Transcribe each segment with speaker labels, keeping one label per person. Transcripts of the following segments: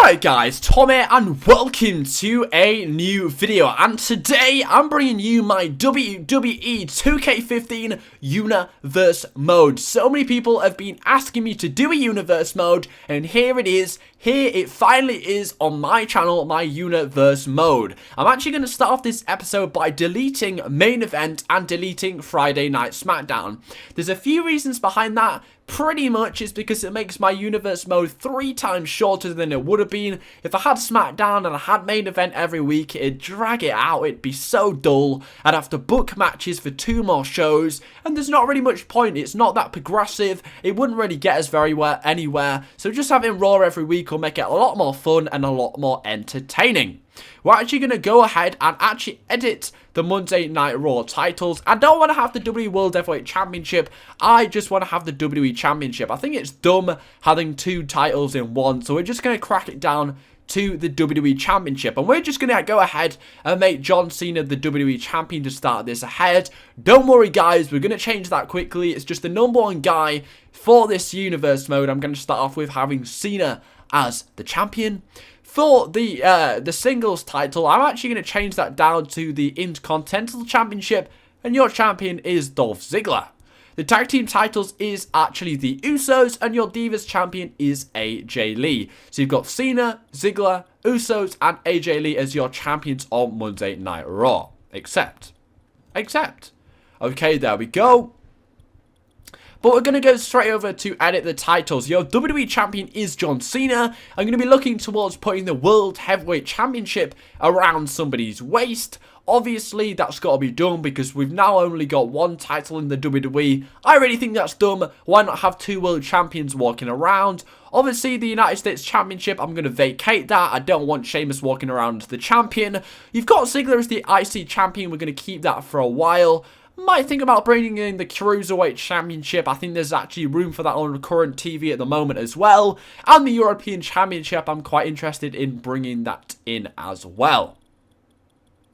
Speaker 1: Alright guys, Tom here and welcome to a new video, and today I'm bringing you my Wwe 2K15 Universe mode. So many people have been asking me to do a Universe mode, and here it is. Here it finally is on my channel, my Universe mode. I'm actually going to start off this episode by deleting main event and deleting Friday Night SmackDown. There's a few reasons behind that. Pretty much it's because it makes my Universe mode 3 times shorter than it would have been if I had SmackDown and I had main event every week. It'd drag it out, it'd be so dull. I'd have to book matches for 2 more shows, and there's not really much point. It's not that progressive, it wouldn't really get us very well anywhere. So just having Raw every week will make it a lot more fun and a lot more entertaining. We're actually going to go ahead and actually edit the Monday Night Raw titles. I don't want to have the WWE World Heavyweight Championship. I just want to have the WWE Championship. I think it's dumb having 2 titles in one. So we're just going to crack it down to the WWE Championship. And we're just going to go ahead and make John Cena the WWE Champion to start this ahead. Don't worry guys, we're going to change that quickly. It's just the #1 guy for this Universe mode. I'm going to start off with having Cena as the champion. For the singles title, I'm actually going to change that down to the Intercontinental Championship, and your champion is Dolph Ziggler. The tag team titles is actually the Usos, and your Divas champion is AJ Lee. So you've got Cena, Ziggler, Usos, and AJ Lee as your champions on Monday Night Raw. Except. Okay, there we go. But we're going to go straight over to edit the titles. Your WWE Champion is John Cena. I'm going to be looking towards putting the World Heavyweight Championship around somebody's waist. Obviously, that's got to be done because we've now only got 1 title in the WWE. I really think that's dumb. Why not have 2 World Champions walking around? Obviously, the United States Championship, I'm going to vacate that. I don't want Sheamus walking around as the champion. You've got Ziggler as the IC Champion. We're going to keep that for a while. Might think about bringing in the Cruiserweight Championship. I think there's actually room for that on current TV at the moment as well. And the European Championship, I'm quite interested in bringing that in as well.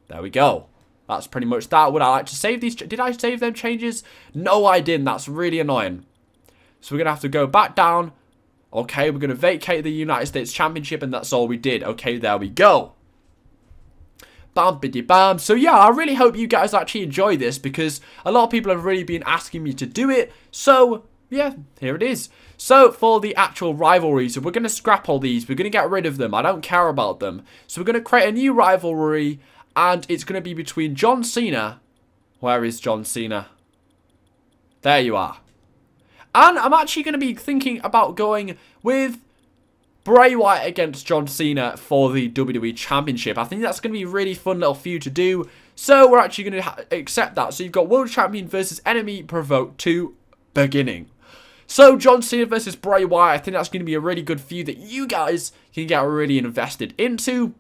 Speaker 1: There we go. That's pretty much that. Would I like to save these? Did I save them changes? No, I didn't. That's really annoying. So we're going to have to go back down. Okay, we're going to vacate the United States Championship, and that's all we did. Okay, there we go. Bam, biddy, bam. So yeah, I really hope you guys actually enjoy this because a lot of people have really been asking me to do it. So yeah, here it is. So for the actual rivalries, we're going to scrap all these. We're going to get rid of them. I don't care about them. So we're going to create a new rivalry, and it's going to be between John Cena. Where is John Cena? There you are. And I'm actually going to be thinking about going with Bray Wyatt against John Cena for the WWE Championship. I think that's going to be a really fun little feud to do. So we're actually going to accept that. So you've got World Champion versus Enemy Provoked 2 beginning. So John Cena versus Bray Wyatt. I think that's going to be a really good feud that you guys can get really invested into.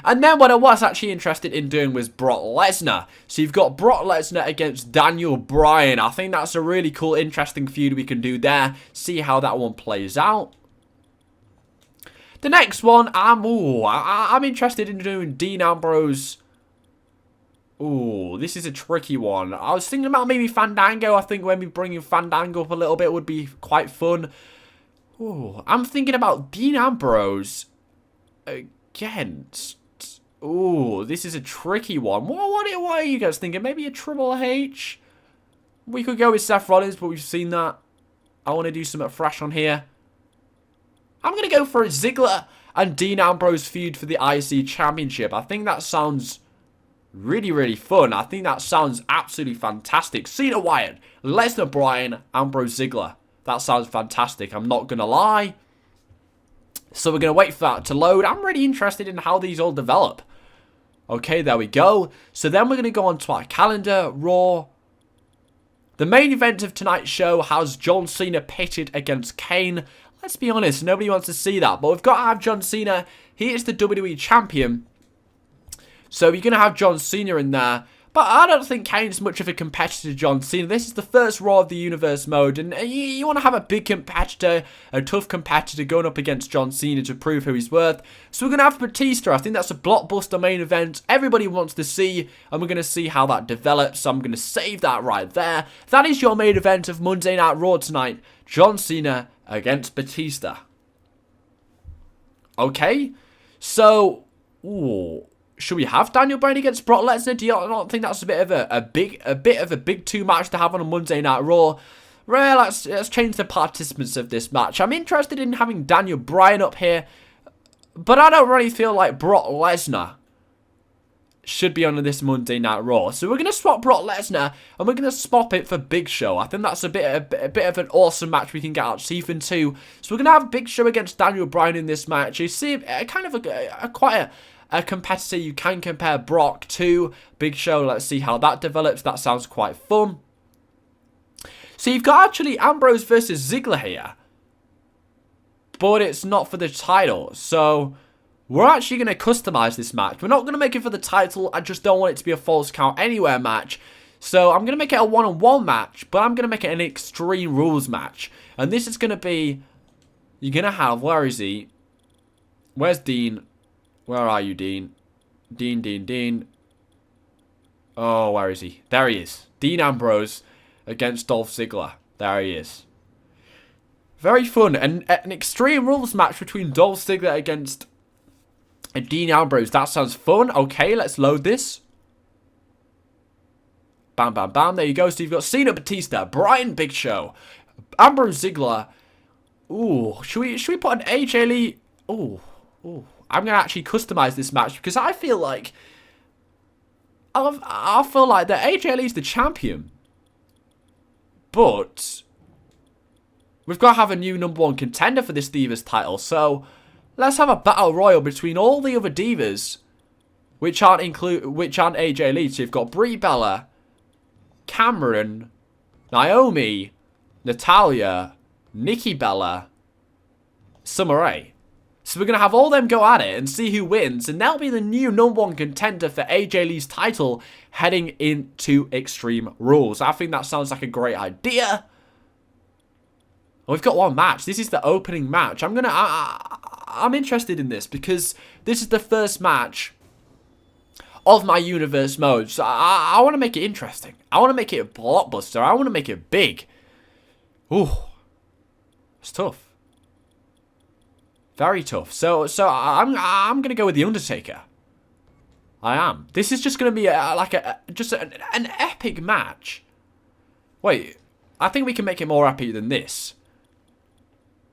Speaker 1: And then what I was actually interested in doing was Brock Lesnar. So you've got Brock Lesnar against Daniel Bryan. I think that's a really cool, interesting feud we can do there. See how that one plays out. The next one, I'm interested in doing Dean Ambrose. Ooh, this is a tricky one. I was thinking about maybe Fandango. I think maybe bringing Fandango up a little bit would be quite fun. Ooh, I'm thinking about Dean Ambrose against. Ooh, this is a tricky one. What are you guys thinking? Maybe a Triple H? We could go with Seth Rollins, but we've seen that. I want to do something fresh on here. I'm going to go for a Ziggler and Dean Ambrose feud for the IC Championship. I think that sounds really, really fun. I think that sounds absolutely fantastic. Cena Wyatt, Lesnar Bryan, Ambrose Ziggler. That sounds fantastic. I'm not going to lie. So we're going to wait for that to load. I'm really interested in how these all develop. Okay, there we go. So then we're going to go on to our calendar. Raw. The main event of tonight's show has John Cena pitted against Kane. Let's be honest, nobody wants to see that. But we've got to have John Cena. He is the WWE Champion. So you're going to have John Cena in there. But I don't think Kane's much of a competitor to John Cena. This is the first Raw of the Universe mode. And you want to have a big competitor, a tough competitor going up against John Cena to prove who he's worth. So we're going to have Batista. I think that's a blockbuster main event. Everybody wants to see. And we're going to see how that develops. So I'm going to save that right there. That is your main event of Monday Night Raw tonight. John Cena against Batista. Okay. So, ooh, should we have Daniel Bryan against Brock Lesnar? Do you not think that's a bit of a big two match to have on a Monday Night Raw? Well, let's change the participants of this match. I'm interested in having Daniel Bryan up here, but I don't really feel like Brock Lesnar should be on this Monday Night Raw. So we're going to swap Brock Lesnar, and we're going to swap it for Big Show. I think that's a bit of an awesome match we can get out of Season 2. So we're going to have Big Show against Daniel Bryan in this match. You see, kind of quite a competitor you can compare Brock to. Big Show, let's see how that develops. That sounds quite fun. So you've got actually Ambrose versus Ziggler here, but it's not for the title. So we're actually going to customize this match. We're not going to make it for the title. I just don't want it to be a Falls Count Anywhere match. So I'm going to make it a one-on-one match, but I'm going to make it an Extreme Rules match. And this is going to be, you're going to have, where is he? Where's Dean? Where are you, Dean? Dean. Oh, where is he? There he is. Dean Ambrose against Dolph Ziggler. There he is. Very fun. And an Extreme Rules match between Dolph Ziggler against Dean Ambrose. That sounds fun. Okay, let's load this. Bam, bam, bam. There you go. So you've got Cena, Batista, Bryan, Big Show, Ambrose, Ziggler. Ooh, should we put an AJ Lee? Ooh. I'm going to actually customize this match because I feel like I feel like that AJ Lee's the champion. But we've got to have a new #1 contender for this Divas title. So let's have a battle royal between all the other Divas, which aren't AJ Lee. So you've got Brie Bella, Cameron, Naomi, Natalya, Nikki Bella, Summer Rae. So we're going to have all them go at it and see who wins. And that'll be the new #1 contender for AJ Lee's title heading into Extreme Rules. I think that sounds like a great idea. We've got one match. This is the opening match. I'm interested in this because this is the first match of my universe mode. So I want to make it interesting. I want to make it a blockbuster. I want to make it big. Ooh. It's tough. Very tough. So I'm gonna go with the Undertaker. I am. This is just gonna be an epic match. Wait, I think we can make it more epic than this.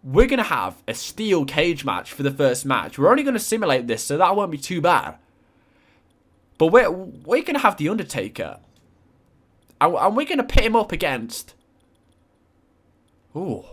Speaker 1: We're gonna have a steel cage match for the first match. We're only gonna simulate this, so that won't be too bad. But we're gonna have the Undertaker, and we're gonna pit him up against. Ooh,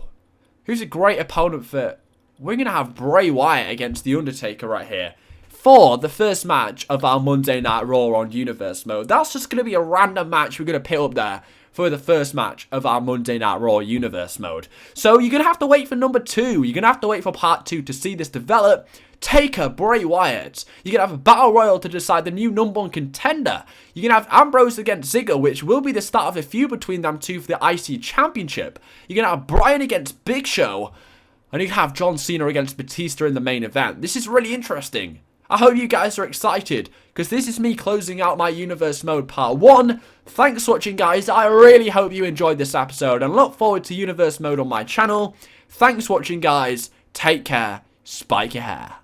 Speaker 1: who's a great opponent for? We're going to have Bray Wyatt against The Undertaker right here for the first match of our Monday Night Raw on Universe Mode. That's just going to be a random match we're going to pit up there for the first match of our Monday Night Raw Universe Mode. So you're going to have to wait for #2. You're going to have to wait for Part 2 to see this develop. Taker, Bray Wyatt. You're going to have a Battle Royal to decide the new #1 contender. You're going to have Ambrose against Ziggler, which will be the start of a feud between them two for the IC Championship. You're going to have Bryan against Big Show. And you have John Cena against Batista in the main event. This is really interesting. I hope you guys are excited, because this is me closing out my Universe Mode Part 1. Thanks for watching, guys. I really hope you enjoyed this episode, and look forward to Universe Mode on my channel. Thanks for watching, guys. Take care. Spike your hair.